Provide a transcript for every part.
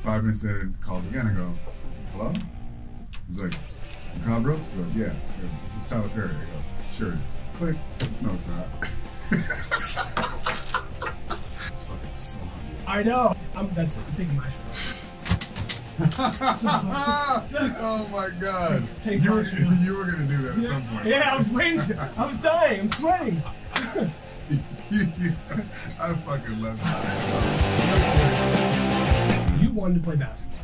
5 minutes later, it calls again. I go, hello? He's like, Kyle Brooks? I go, yeah. This is Tyler Perry. I go, sure it is. Click. No, it's not. It's fucking so hungry. I know. That's it. I'm taking my shirt off. Oh my God! Take You were my shirt off. gonna do that at some point. Yeah, I was waiting to. I was dying. I'm sweating. I fucking love it. You wanted to play basketball.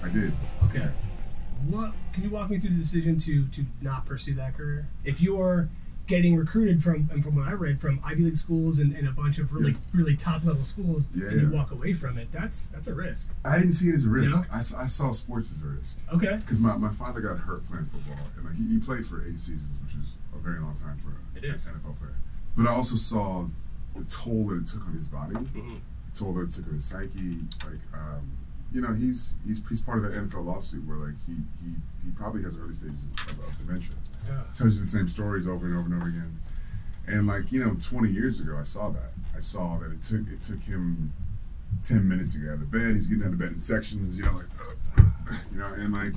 I did. Okay. What can you walk me through the decision to not pursue that career? If you're getting recruited from what I read, from Ivy League schools and a bunch of really top level schools, and you walk away from it, that's a risk. I didn't see it as a risk. You know? I saw sports as a risk. Okay. Because my father got hurt playing football, and like, he played for 8 seasons, which is a very long time for an NFL player. But I also saw the toll that it took on his body, the toll that it took on his psyche. Like, you know, he's part of that NFL lawsuit where like he probably has early stages of dementia. Yeah. Tells you the same stories over and over and over again. And like, you know, 20 years ago, I saw that. I saw that it took him 10 minutes to get out of bed. He's getting out of bed in sections, you know, like, you know, and like,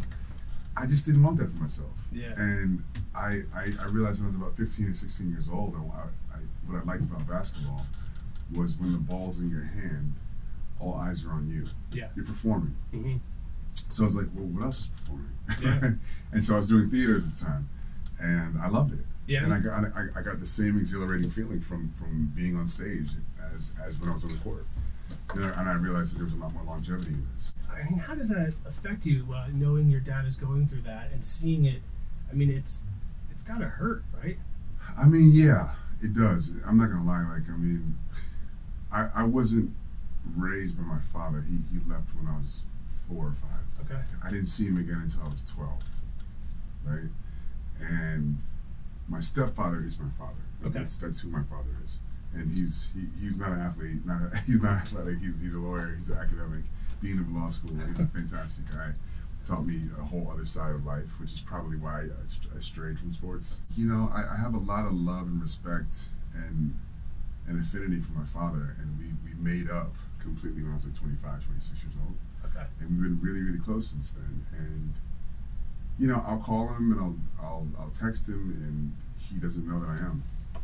I just didn't want that for myself. Yeah. And I realized when I was about 15 or 16 years old, what I liked about basketball was when the ball's in your hand, all eyes are on you. Yeah. You're performing. So I was like, well, what else is performing? Yeah. And so I was doing theater at the time, and I loved it. Yeah. And I got the same exhilarating feeling from being on stage as when I was on the court. And I realized that there was a lot more longevity in this. I mean, how does that affect you, knowing your dad is going through that and seeing it? I mean, it's got to hurt, right? I mean, yeah, it does. I'm not gonna lie. Like, I mean, I wasn't raised by my father. He left when I was 4 or 5. Okay. I didn't see him again until I was 12. Right? And my stepfather is my father. Okay. That's who my father is. And he's not an athlete. He's not athletic. He's a lawyer. He's an academic, dean of law school. He's a fantastic guy. Taught me a whole other side of life, which is probably why I strayed from sports. You know, I have a lot of love and respect and affinity for my father, and we made up completely when I was like 25, 26 years old. Okay. And we've been really, really close since then. And you know, I'll call him and I'll text him, and he doesn't know that I am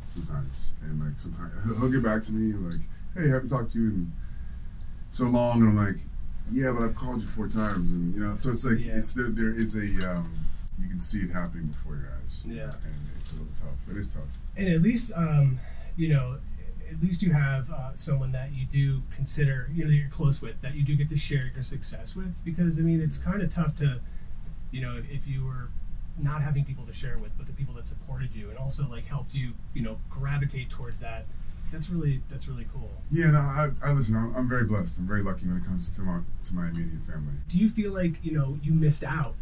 sometimes. And like sometimes he'll get back to me and like, hey, haven't talked to you in so long, and I'm like, yeah, but I've called you 4 times, and you know, so it's like there is a you can see it happening before your eyes. Yeah. And it's a little tough. It is tough. And at least you know, at least you have someone that you do consider, you know, that you're close with, that you do get to share your success with. Because I mean, it's kind of tough to, you know, if you were not having people to share with, but the people that supported you and also like helped you, you know, gravitate towards that. That's really cool. Yeah, no, I listen. I'm very blessed. I'm very lucky when it comes to my immediate family. Do you feel like, you know, you missed out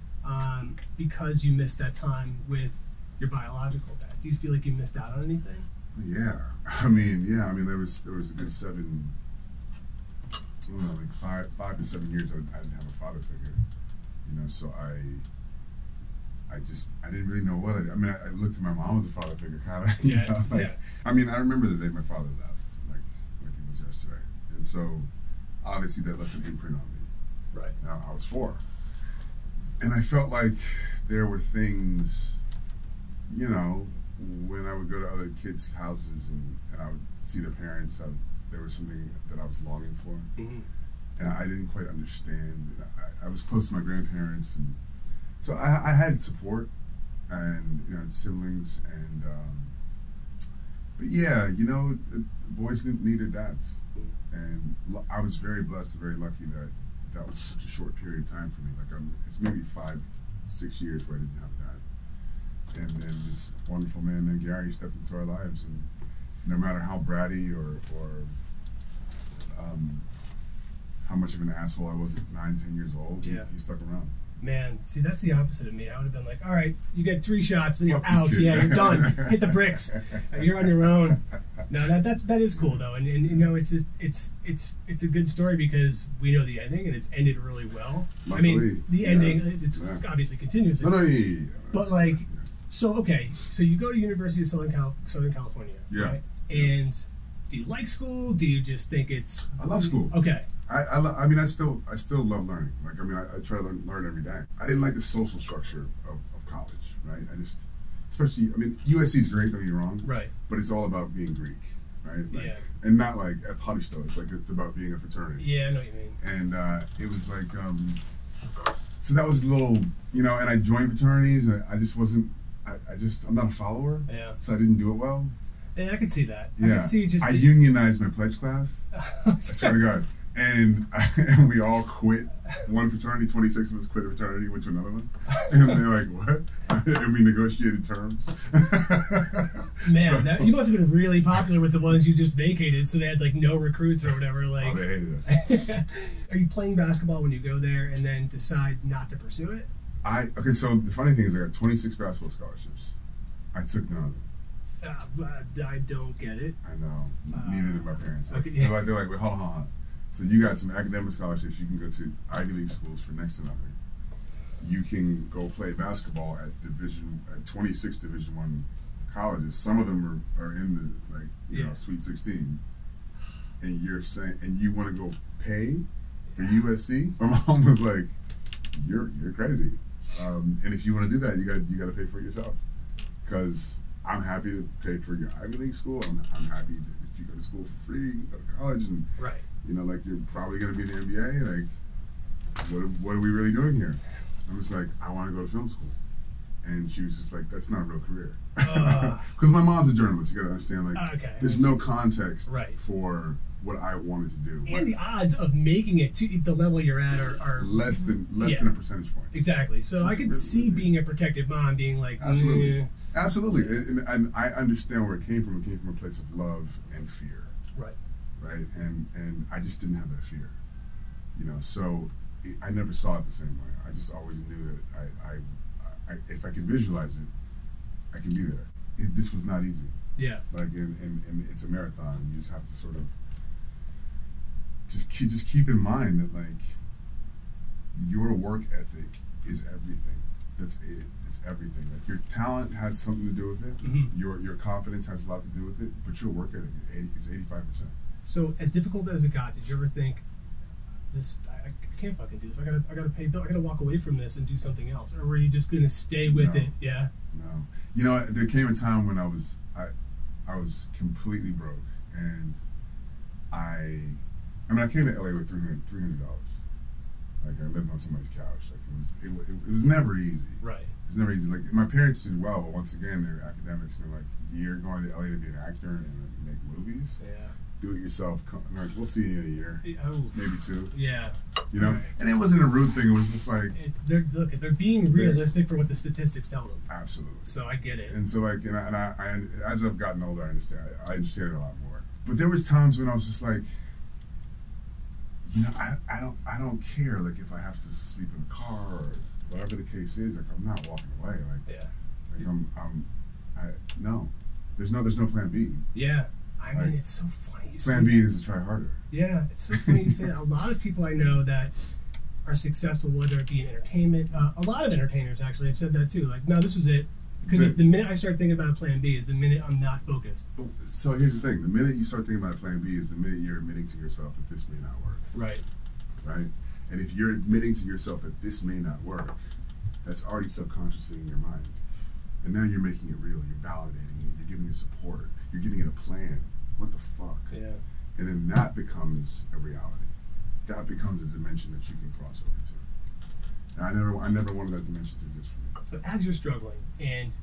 because you missed that time with your biological dad? Do you feel like you missed out on anything? Yeah, I mean, there was a good 7, I don't know, like 5 to 7 years I didn't have a father figure. You know, so I didn't really know what I did. I mean, I looked at my mom as a father figure, kind of. You know, like, yeah. I mean, I remember the day my father left, like it was yesterday. And so, obviously, that left an imprint on me. Right. Now, I was 4. And I felt like there were things, you know, when I would go to other kids' houses and I would see their parents, there was something that I was longing for. And I didn't quite understand. I was close to my grandparents, and so I had support and, you know, siblings, and but yeah, you know, boys need their dads, and I was very blessed and very lucky that was such a short period of time for me. Like it's maybe 5, 6 years where I didn't have a dad, and then this wonderful man named Gary stepped into our lives, and no matter how bratty or how much of an asshole I was at 9, 10 years old, he stuck around. Man, see, that's the opposite of me. I would have been like, all right, you get 3 shots, then you're Fuck this out. kid. Yeah, you're done. Hit the bricks. You're on your own. No, that is cool though, and you know, it's just it's a good story because we know the ending and it's ended really well. Luckily, I mean, the ending it's obviously continues. But like, so okay, so you go to University of Southern California, yeah. right? And Do you like school? Do you just think it's? I love school. Okay. I mean, I still love learning. Like, I mean, I try to learn every day. I didn't like the social structure of college, right? I just, especially, I mean, USC is great, don't get me wrong. Right. But it's all about being Greek, right? Like, Yeah. And not like F. Haristo. It's like, it's about being a fraternity. Yeah, I know what you mean. And it was like, so that was a little, you know, and I joined fraternities, and I just wasn't, I'm not a follower. Yeah. So I didn't do it well. Yeah, I can see that. Yeah. I can see just. I unionized my pledge class. I swear to God. And we all quit one fraternity. 26 of us quit a fraternity, went to another one. And they're like, what? And we negotiated terms. Man, So- you must have been really popular with the ones you just vacated, so they had like no recruits or whatever. Like, Oh, they hated us. are you playing basketball when you go there and then decide not to pursue it? Okay, so the funny thing is I got 26 basketball scholarships. I took none of them. I don't get it. I know. Neither did my parents. Like, Okay, yeah. they're like, wait, hold on. So you got some academic scholarships. You can go to Ivy League schools for next to nothing. You can go play basketball at 26 Division I colleges. Some of them are in the you know, Sweet 16. And you're saying, and you want to go pay for USC? My mom was like, you're crazy. And if you want to do that, you got to pay for it yourself. Because I'm happy to pay for your Ivy League school. I'm happy if you go to school for free, you go to college, and Right. you know, like you're probably going to be in the NBA. Like, what are we really doing here? I'm just like, I want to go to film school. And she was just like, that's not a real career. Because my mom's a journalist. You got to understand, like, Okay. there's no context Right. for what I wanted to do. And the odds of making it to the level you're at are less than Yeah. a percentage point. exactly. So I could see being a protective mom being like, Absolutely. "Eh." Absolutely. And I understand where it came from. It came from a place of love and fear. Right. Right? And I just didn't have that fear. You know, so I never saw it the same way. I just always knew that I if I could visualize it, I can be there. This was not easy. Yeah. Like, and it's a marathon. You just have to sort of just keep in mind that, like, your work ethic is everything. That's it. It's everything. Like, your talent has something to do with it. Mhm. Your confidence has a lot to do with it. But your work ethic is 85%. So as difficult as it got, did you ever think, this? I can't fucking do this. I gotta pay bill. I gotta walk away from this and do something else. Or were you just gonna stay with No. it? Yeah. No, you know, there came a time when I was completely broke, and I mean, I came to LA with $300. Like, I lived on somebody's couch. Like, it was never easy. Right. It was never easy. Like, my parents did well, but once again, they're academics. They're like, you're going to LA to be an actor and make movies. Yeah. Do it yourself. Like, we'll see you in a year, Oh. maybe 2. Yeah. You know, Right. and it wasn't a rude thing. It was just like, Look, they're being realistic for what the statistics tell them. absolutely. So I get it. And so, like, I as I've gotten older, I understand it a lot more. But there was times when I was just like, you know, I don't care. Like, if I have to sleep in a car or whatever the case is, like, I'm not walking away. Like, Yeah. no, there's no plan B. Yeah. I mean, Like, it's so funny. You Plan say B that. is to try harder. Yeah, it's so funny you say that. A lot of people I know that are successful, whether it be in entertainment, a lot of entertainers actually have said that too. Like, no, this was it. Because So- the minute I start thinking about a plan B is the minute I'm not focused. So here's the thing: the minute you start thinking about plan B is the minute you're admitting to yourself that this may not work, Right. right? And if you're admitting to yourself that this may not work, that's already subconsciously in your mind. And now you're making it real. You're validating it. You're giving it support. You're giving it a plan. What the fuck? Yeah. And then that becomes a reality. That becomes a dimension that you can cross over to. And I never wanted that dimension to exist for me. But as you're struggling and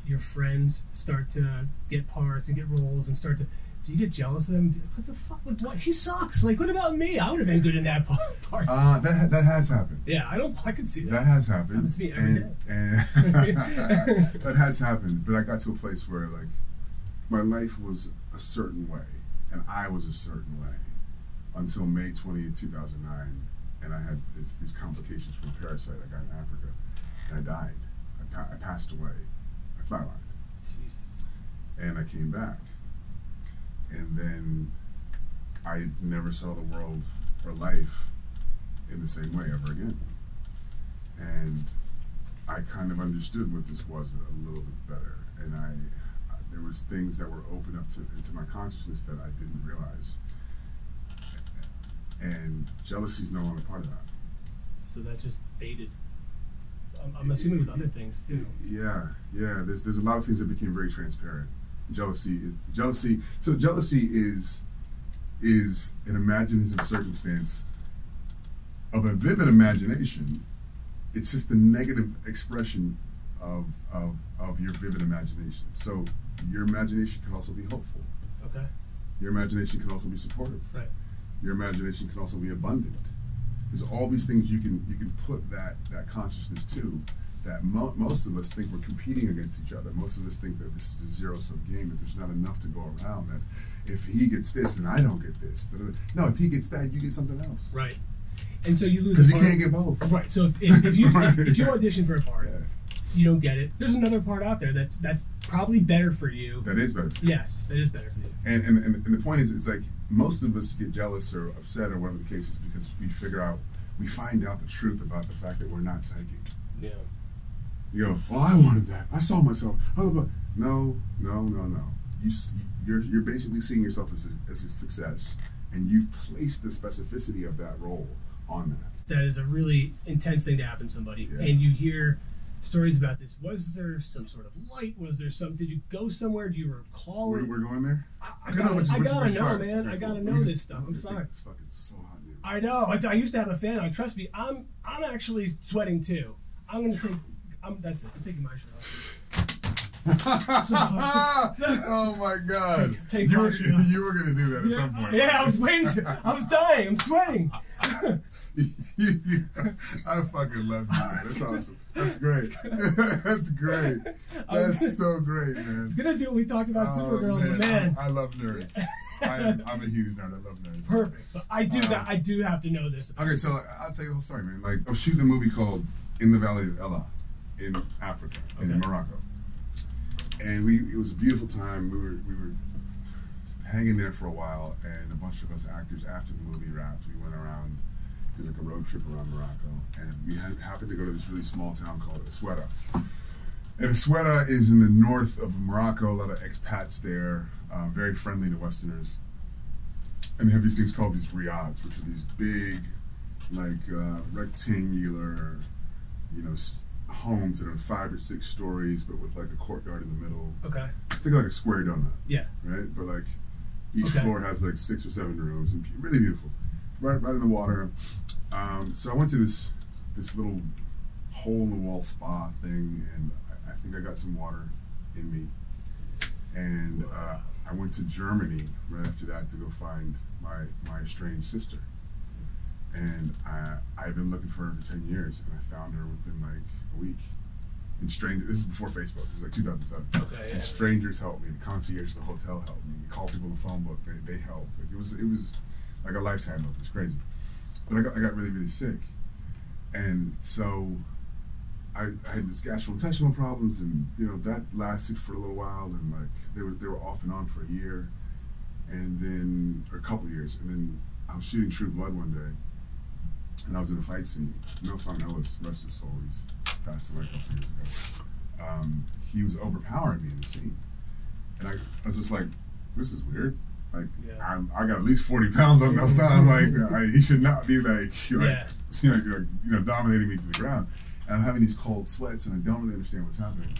your friends start to get parts and get roles and start to, do you get jealous of them? Be like, what the fuck? Like, what? He sucks. Like, what about me? I would have been good in that part. That has happened. Yeah, I could see that. That has happened. Happens to me every and that has happened. But I got to a place where, like, my life was a certain way, and I was a certain way until May 20th, 2009, and I had these complications from a parasite I got in Africa, and I died. I passed away. I flatlined. Jesus. And I came back. And then I never saw the world or life in the same way ever again. And I kind of understood what this was a little bit better. And There was things that were open up into my consciousness that I didn't realize. And jealousy is no longer part of that. So that just faded. I'm assuming with other things too. Yeah. There's a lot of things that became very transparent. Jealousy. So jealousy is an imaginative circumstance of a vivid imagination. It's just the negative expression of your vivid imagination. So your imagination can also be hopeful. Okay. Your imagination can also be supportive. Right. Your imagination can also be abundant. There's all these things you can put that consciousness to, that most of us think we're competing against each other. Most of us think that this is a zero-sum game, that there's not enough to go around, that if he gets this, then I don't get this. No, if he gets that, you get something else. Right. And so you lose because you can't get both. Right. So if you audition for a part, yeah. you don't get it. There's another part out there that's probably better for you. That is better for you. Yes, that is better for you. And the point is, it's like most of us get jealous or upset or whatever the case is because we find out the truth about the fact that we're not psychic. Yeah. You go, well, I wanted that. I saw myself. No. You're basically seeing yourself as a success, and you've placed the specificity of that role on that. That is a really intense thing to happen to somebody, Yeah. and you hear stories about this. Was there some sort of light? Did you go somewhere? Do you recall it? We're going there? I gotta know, man. I gotta know this stuff. I'm sorry. It's fucking so hot, dude. I know. I used to have a fan on. Trust me, I'm actually sweating too. That's it. I'm taking my shirt off. Oh my God! Take you my shirt off. were gonna do that at some point. Yeah, I was waiting. I was dying. I'm sweating. I fucking love you, man. That's awesome. That's great. That's great. That's so great, man. It's gonna do what we talked about Supergirl, man. I love nerds. I'm a huge nerd. I love nerds. Perfect. But I do have to know this. Okay, so I'll tell you the whole story, man. Like, I was shooting a movie called In the Valley of Elah in Africa, in Morocco. And it was a beautiful time. We were hanging there for a while, and a bunch of us actors, after the movie wrapped, we went around, did like a road trip around Morocco, and we happened to go to this really small town called Essaouira. And Essaouira is in the north of Morocco. A lot of expats there, very friendly to Westerners. And they have these things called these riads, which are these big, like rectangular, homes that are 5 or 6 stories, but with like a courtyard in the middle. Okay. Think of like a square donut. Yeah. Right? But like each floor has like 6 or 7 rooms, and really beautiful. Right in the water. So I went to this little hole in the wall spa thing, and I think I got some water in me. And I went to Germany right after that to go find my estranged sister. And I've been looking for her for 10 years, and I found her within like a week. And this is before Facebook. It was like 2007. Okay, yeah. And strangers helped me. The concierge of the hotel helped me. You call people on the phone book. They helped. Like it was like a lifetime book. It was crazy. But I got really, really sick, and so I had this gastrointestinal problems, and that lasted for a little while, and like they were off and on for a year, and then or a couple of years, and then I was shooting True Blood one day, and I was in a fight scene. Nelson Ellis, rest his soul, he's passed away a couple years ago. He was overpowering me in the scene, and I was just like, this is weird. Like I got at least 40 pounds on Nelson. I'm like, he should not be dominating me to the ground. And I'm having these cold sweats, and I don't really understand what's happening.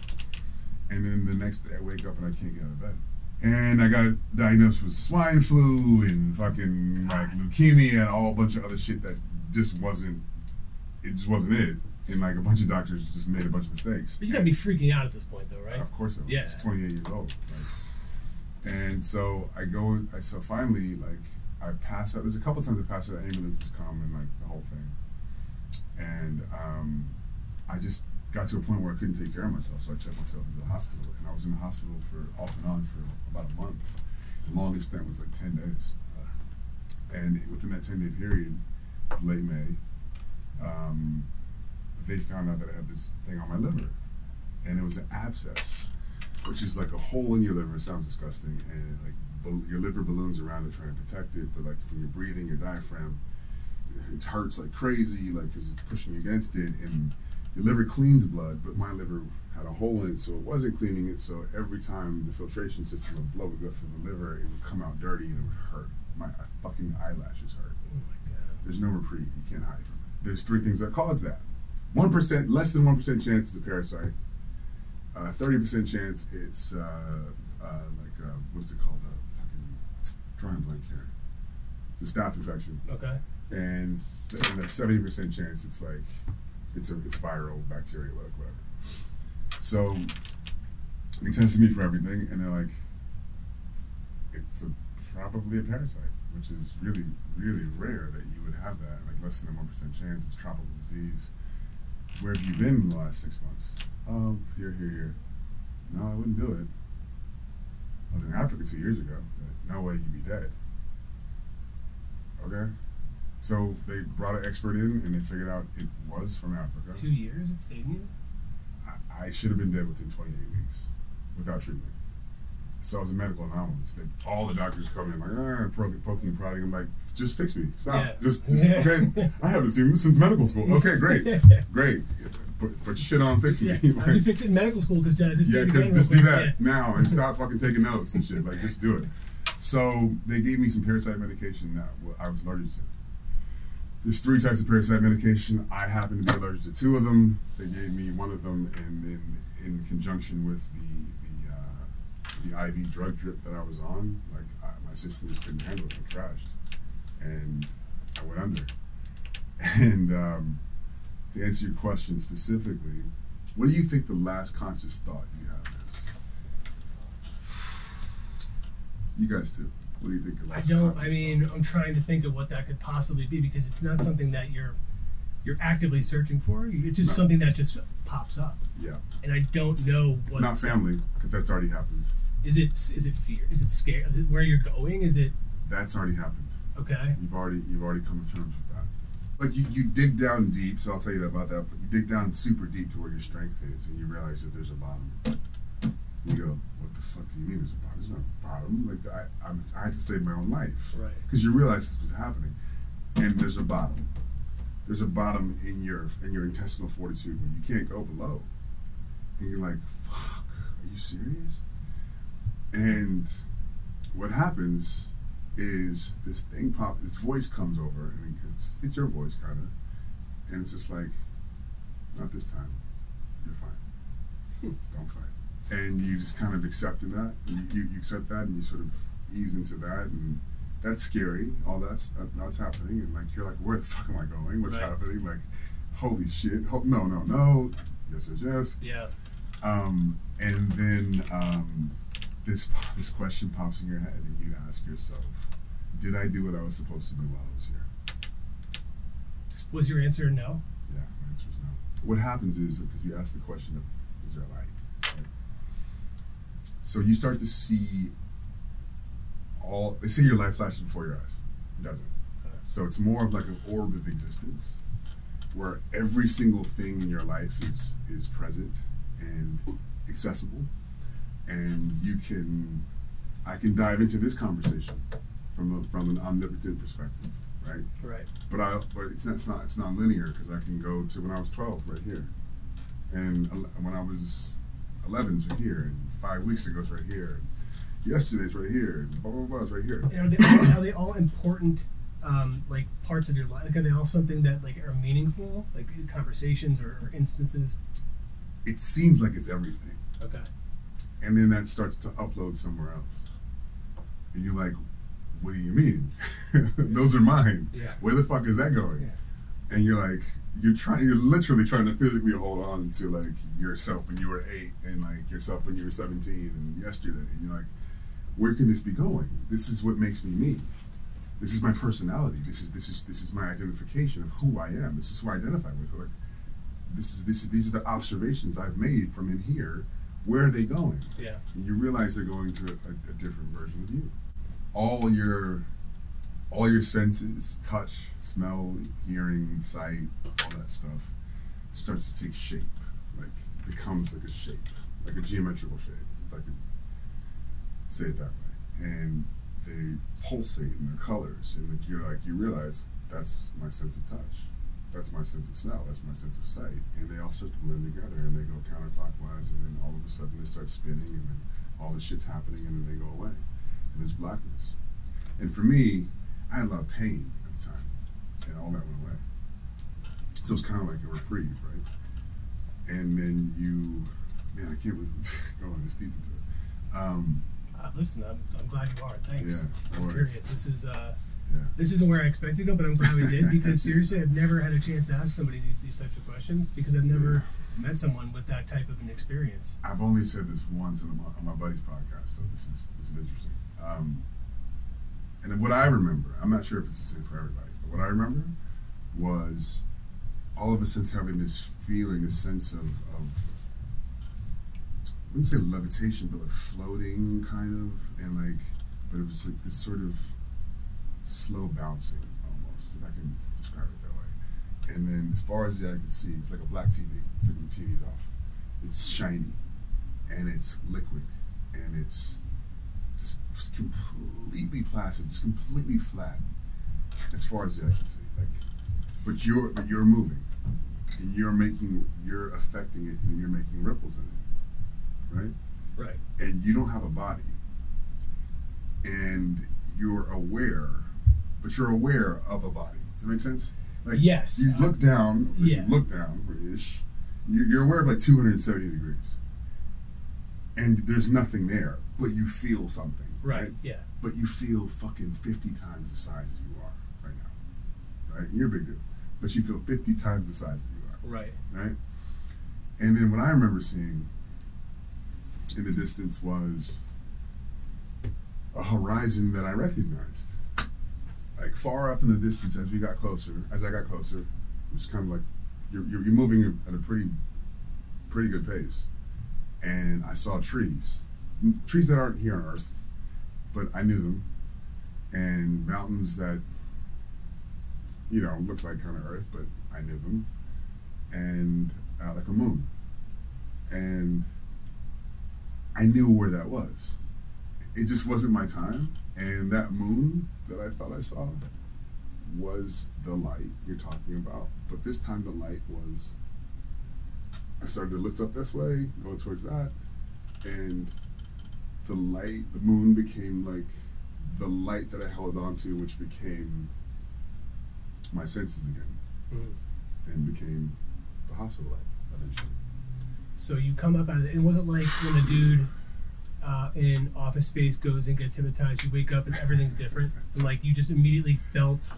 And then the next day I wake up and I can't get out of bed. And I got diagnosed with swine flu and fucking like leukemia and all a bunch of other shit that just wasn't it. And like a bunch of doctors just made a bunch of mistakes. But you gotta be freaking out at this point, though, right? Of course I was. Yeah. I was 28 years old. And so so finally, like, I pass out. There's a couple times I pass out, ambulances come and like the whole thing. And I just got to a point where I couldn't take care of myself, so I checked myself into the hospital. And I was in the hospital for off and on for about a month. The longest stint was like 10 days. And within that 10-day period, it's late May, they found out that I had this thing on my liver. And it was an abscess, which is like a hole in your liver. It sounds disgusting, and your liver balloons around it trying to protect it. But like when you're breathing, your diaphragm, it hurts like crazy, like because it's pushing against it, and your liver cleans blood, but my liver had a hole in it, so it wasn't cleaning it. So every time the filtration system of blood would go through the liver, it would come out dirty and it would hurt. My fucking eyelashes hurt. Oh my God. There's no reprieve. You can't hide from it. There's 3 things that cause that. 1%, less than 1% chance it's a parasite. 30% chance it's what's it called? Fucking drawing blank here. It's a staph infection. Okay. And a 70% chance it's like it's viral, bacterial, whatever. So they tested me for everything, and they're like, it's probably a parasite, which is really, really rare that you would have that. Like less than a 1% chance. It's tropical disease. Where have you been in the last 6 months? Oh, here. No, I wouldn't do it. I was in Africa 2 years ago. No way you'd be dead. Okay. So they brought an expert in and they figured out it was from Africa. 2 years it stayed in you? I should have been dead within 28 weeks without treatment. So I was a medical anomalous. All the doctors come in like, poking and prodding. I'm like, just fix me. Stop. Yeah. Just okay. I haven't seen this since medical school. Okay, great. Great. Put your shit on, fix me. Yeah. I could fix it in medical school because just do that now and stop fucking taking notes and shit. Like, just do it. So they gave me some parasite medication that I was allergic to. There's 3 types of parasite medication. I happen to be allergic to 2 of them. They gave me one of them, and then in conjunction with the IV drug drip that I was on, like my system just couldn't handle it and crashed, and I went under. And to answer your question specifically, what do you think the last conscious thought you have is? You guys too. What do you think the last conscious thought? I'm trying to think of what that could possibly be, because it's not something that you're actively searching for. It's just something that just pops up. Yeah. And I don't know what. It's not family, because that's already happened. Is it fear? Is it scare? Is it where you're going? Is it? That's already happened. Okay. You've already come to terms with that. Like you dig down deep, so I'll tell you about that. But you dig down super deep to where your strength is, and you realize that there's a bottom. You go, what the fuck do you mean there's a bottom? There's no bottom. Like I had to save my own life. Right. Because you realize this was happening, and there's a bottom. There's a bottom in your intestinal fortitude when you can't go below, and you're like, fuck, are you serious? And what happens is this voice comes over, and it's your voice kind of, and it's just like, not this time, you're fine, don't fight. And you just kind of accepting that, and you accept that, and you sort of ease into that, and that's scary, all that's happening, and like, you're like, where the fuck am I going, what's happening, like, holy shit, no, yes. Yeah. And then, this question pops in your head, and you ask yourself, did I do what I was supposed to do while I was here? Was your answer no? Yeah, my answer is no. What happens is, because you ask the question of, is there a light? Right? So you start to see they say your life flashes before your eyes. It doesn't. Okay. So it's more of like an orb of existence, where every single thing in your life is present and accessible. And I can dive into this conversation from an omnipotent perspective, right? Right. But it's not linear, because I can go to when I was 12 right here, and when I was 11 is right here, and 5 weeks ago is right here, and yesterday's right here, and blah blah blah is right here. And are they all important, like parts of your life? Like, are they all something that like are meaningful, like conversations or instances? It seems like it's everything. Okay. And then that starts to upload somewhere else. And you're like, what do you mean? Those are mine. Yeah. Where the fuck is that going? Yeah. And you're like, you're literally trying to physically hold on to like yourself when you were 8, and like yourself when you were 17, and yesterday. And you're like, where can this be going? This is what makes me me. This is my personality. This is my identification of who I am. This is who I identify with. Like, these are the observations I've made from in here. Where are they going? Yeah. And you realize they're going to a different version of you. All your senses, touch, smell, hearing, sight, all that stuff, starts to take shape. Like, becomes like a shape, like a geometrical shape, if I could say it that way. And they pulsate in their colors, and you realize that's my sense of touch. That's my sense of smell. That's my sense of sight. And they all start to blend together, and they go counterclockwise, and then all of a sudden they start spinning, and then all this shit's happening, and then they go away. And there's blackness. And for me, I had a lot of pain at the time, and all that went away. So it's kind of like a reprieve, right? And then man, I can't believe going this deep into it. Listen, I'm glad you are. Thanks. Yeah, I'm curious. This isn't where I expected to go, but I'm glad we did, because seriously, I've never had a chance to ask somebody these types of questions, because I've never met someone with that type of an experience. I've only said this once on my buddy's podcast, so this is interesting. And what I remember, I'm not sure if it's the same for everybody, but what I remember was all of a sudden having this feeling, this sense of I wouldn't say levitation, but like floating kind of, and like, but it was like this sort of slow bouncing almost, if I can describe it that way. And then as far as the eye could see, it's like a black TV. It's like when the TV's off. It's shiny, and it's liquid, and it's just completely placid, just completely flat, as far as the eye can see. Like, but you're moving, and you're affecting it, and you're making ripples in it. Right? Right. And you don't have a body. And you're aware, but you're aware of a body. Does that make sense? Like, yes. You look down, ish. You're aware of like 270 degrees. And there's nothing there, but you feel something. Right? Yeah. But you feel fucking 50 times the size as you are right now. Right? You're a big dude. But you feel 50 times the size as you are. Right. Right? And then what I remember seeing in the distance was a horizon that I recognized. Like far off in the distance, as I got closer, it was kind of like you're moving at a pretty good pace. And I saw trees that aren't here on Earth, but I knew them, and mountains that looked like kind of Earth, but I knew them, and like a moon, and I knew where that was. It just wasn't my time. And that moon that I thought I saw was the light you're talking about. But this time the light was, I started to lift up this way, go towards that. And the moon became like the light that I held on to, which became my senses again. And became the hospital light eventually. So you come up out of it. It wasn't like when a dude in Office Space goes and gets hypnotized, you wake up and everything's different. And like you just immediately felt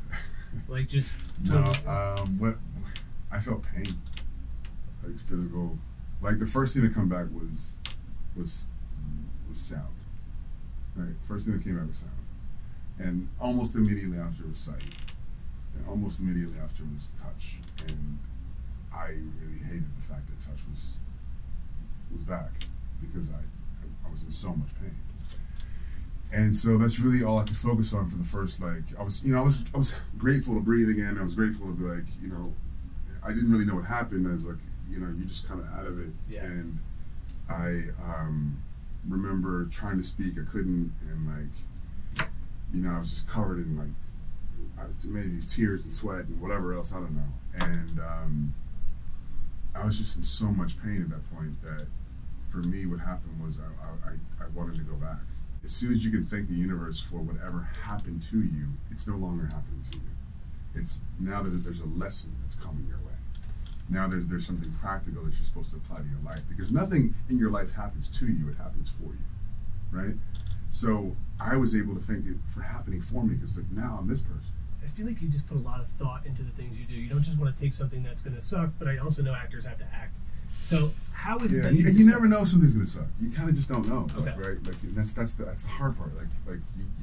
like just totally... No, I felt pain. Like physical. Like the first thing to come back was sound. Right? First thing that came back was sound. And almost immediately after was sight. And almost immediately after was touch. And I really hated the fact that touch was back, because I was in so much pain. And so that's really all I could focus on for the first, like, I was grateful to breathe again. I was grateful to be like, I didn't really know what happened. I was like, you're just kind of out of it. Yeah. And I remember trying to speak, I couldn't, and like, I was just covered in like, maybe tears and sweat and whatever else, I don't know. And I was just in so much pain at that point that for me what happened was I wanted to go back. As soon as you can thank the universe for whatever happened to you, it's no longer happening to you. It's now that there's a lesson that's coming your way. Now there's something practical that you're supposed to apply to your life, because nothing in your life happens to you, it happens for you, right? So I was able to thank it for happening for me, because like now I'm this person. I feel like you just put a lot of thought into the things you do. You don't just want to take something that's going to suck, but I also know actors have to act. So how is it that you never know something's going to suck. You kind of just don't know, okay. Right? Like that's the hard part. Like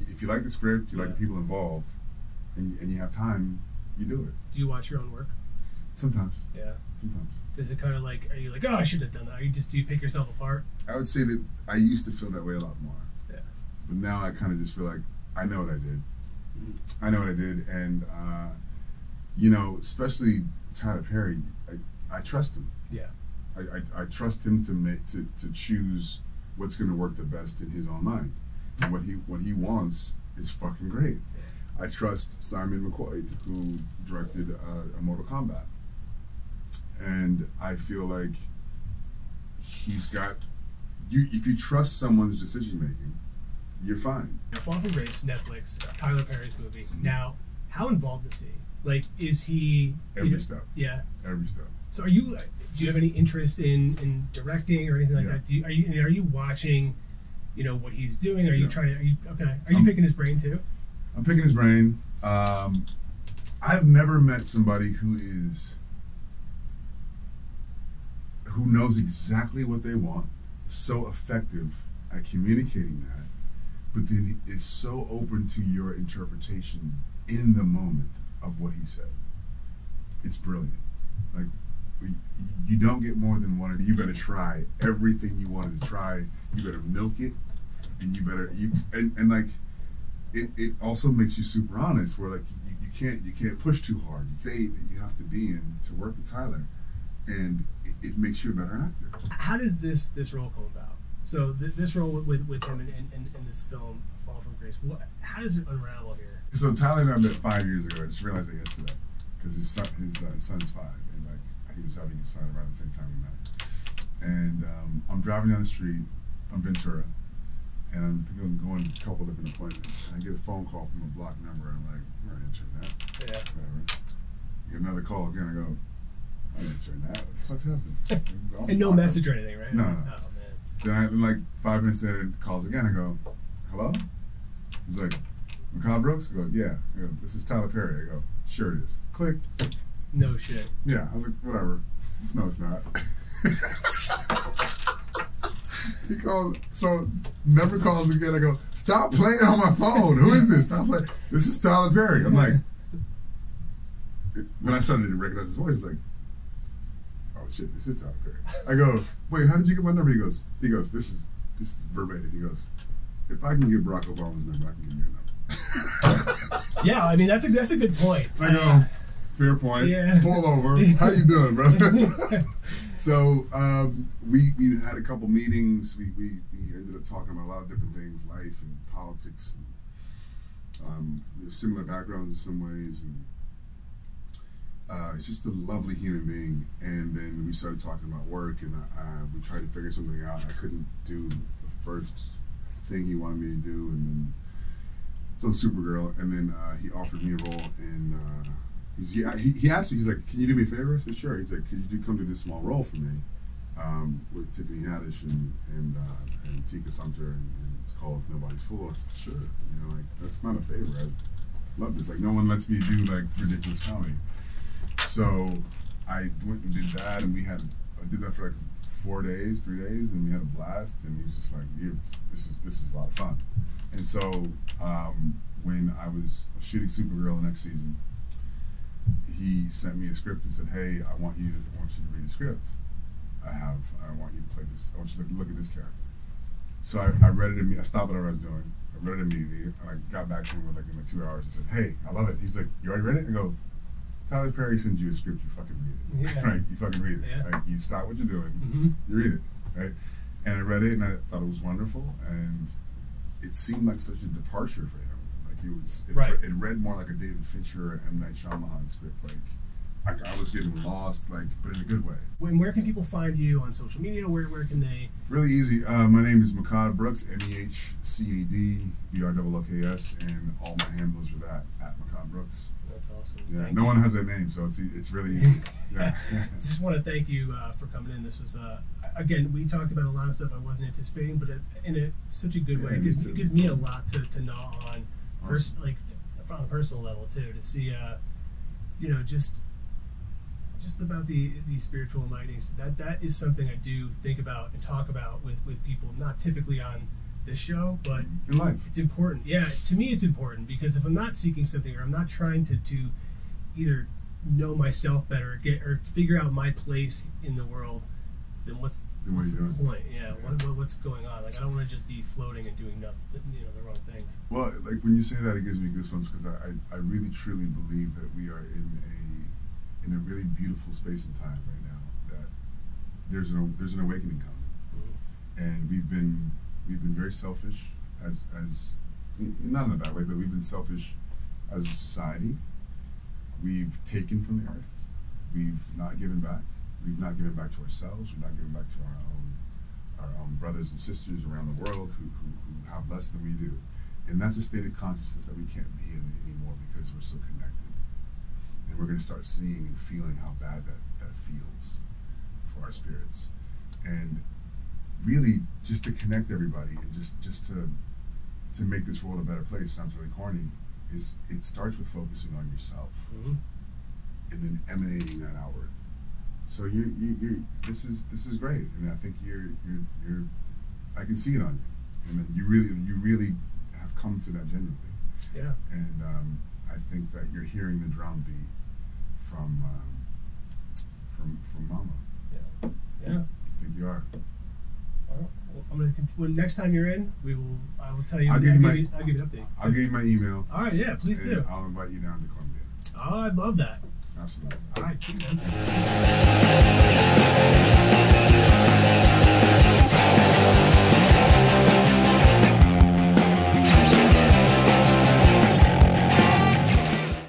if you like the script, you like the people involved, and you have time, you do it. Do you watch your own work? Sometimes. Yeah. Sometimes. Is it kind of like, are you like, oh, I should have done that? Do you pick yourself apart? I would say that I used to feel that way a lot more. Yeah. But now I kind of just feel like I know what I did. I know what I did, and especially Tyler Perry, I trust him. Yeah. I trust him to choose what's going to work the best in his own mind, and what he wants is fucking great. I trust Simon McQuoid, who directed a Mortal Kombat, and I feel like he's got you. If you trust someone's decision making, you're fine. Fall from Grace, Netflix, Tyler Perry's movie. Now, how involved is he? Like, is he Every step. Yeah. Every step. So, do you have any interest in directing or anything like that? Are you watching, what he's doing? Are you trying to? Are you picking his brain too? I'm picking his brain. I've never met somebody who knows exactly what they want, so effective at communicating that, but then is so open to your interpretation in the moment of what he said. It's brilliant. Like, you don't get more than one. You better try everything you wanted to try. You better milk it, and and like, it also makes you super honest. Where like you can't push too hard. You have to be in to work with Tyler, and it makes you a better actor. How does this role come about? So this role with him in this film, Fall from Grace. How does it unravel here? So Tyler and I met 5 years ago. I just realized that yesterday because his son's 5, and like he was having his son around the same time we met. And I'm driving down the street on Ventura, and I'm thinking I'm going to a couple different appointments, and I get a phone call from a blocked number, and I'm like, I'm not answering that. Yeah. Whatever. I get another call again. I go, I'm not answering that. What the fuck's happening? And no message or anything, right? No. Oh man. Then like 5 minutes later, it calls again. I go, hello? He's like, Macabre Brooks? I go, yeah. I go, this is Tyler Perry. I go, sure it is. Click. No shit. Yeah. I was like, whatever. No, it's not. He calls, so never calls again. I go, stop playing on my phone. Who is this? Stop playing. This is Tyler Perry. I'm like, when I started to recognize his voice, like, oh shit, this is Tyler Perry. I go, wait, how did you get my number? He goes, this is verbatim. He goes, if I can get Barack Obama's number, I can give you your number. Yeah, I mean that's a good point. I go, fair point. Yeah. Pull over. How you doing, brother? So we had a couple meetings. We ended up talking about a lot of different things, life and politics, and similar backgrounds in some ways. And he's just a lovely human being. And then we started talking about work, and we tried to figure something out. I couldn't do the first thing he wanted me to do, and then so Supergirl. And then he offered me a role in. He asked me, he's like, can you do me a favor? I said, sure. He's like, could you come do this small role for me with Tiffany Haddish and Tika Sumpter, and it's called Nobody's Fool. I said, sure. Like, that's not a favor. I love this. Like, no one lets me do, like, ridiculous comedy. So I went and did that, and I did that for, like, 3 days, and we had a blast, and he was just like, this is a lot of fun. And so when I was shooting Supergirl the next season, he sent me a script and said, hey, I want you to read the script. I want you to play this. I want you to look at this character. So I read it I stopped whatever I was doing. I read it immediately, and I got back to him in 2 hours and said, hey, I love it. He's like, you already read it? I go, Tyler Perry sends you a script, you fucking read it. Yeah. Right? You fucking read it. Yeah. Like, you stop what you're doing, you read it. Right? And I read it, and I thought it was wonderful, and it seemed like such a departure for him. It read more like a David Fincher or M. Night Shyamalan script. Like I was getting lost, but in a good way. Where can people find you on social media? Where can they? Really easy. My name is Macabre Brooks, MEHCAD BROOKS, and all my handles are that at Macabre Brooks. That's awesome. Yeah, Thank no you. one has that name, so it's really easy. Yeah. Just want to thank you for coming in. This was again, we talked about a lot of stuff I wasn't anticipating, but in such a good way. It gives me a lot to gnaw on. Awesome. On a personal level too, to see just about the spiritual enlightenings. That is something I do think about and talk about with people, not typically on this show, but in life. It's important. Yeah, to me it's important, because if I'm not seeking something, or I'm not trying to either know myself better or figure out my place in the world, then what's the point? Yeah, what's going on? Like, I don't want to just be floating and doing nothing, the wrong things. Well, like when you say that, it gives me goosebumps, because I really truly believe that we are in a really beautiful space and time right now. That there's an awakening coming, and we've been very selfish as not in a bad way, but we've been selfish as a society, we've taken from the earth. We've not given back. We've not given back to ourselves. We've not given back to our own brothers and sisters around the world who have less than we do. And that's a state of consciousness that we can't be in anymore because we're so connected. And we're going to start seeing and feeling how bad that feels for our spirits. And really, just to connect everybody and just to make this world a better place, sounds really corny, it starts with focusing on yourself, Mm-hmm. and then emanating that outward. So you this is great, and I think you're I can see it on you, and you really have come to that genuinely. Yeah. And I think that you're hearing the drum beat from Mama. Yeah. Yeah. I think you are. Well, I'm gonna when next time you're in, I will tell you. I'll give you I'll give you an update. I'll give you my email. All right. Yeah. Please and do. I'll invite you down to Columbia. Oh, I'd love that. Absolutely. All right. See you then.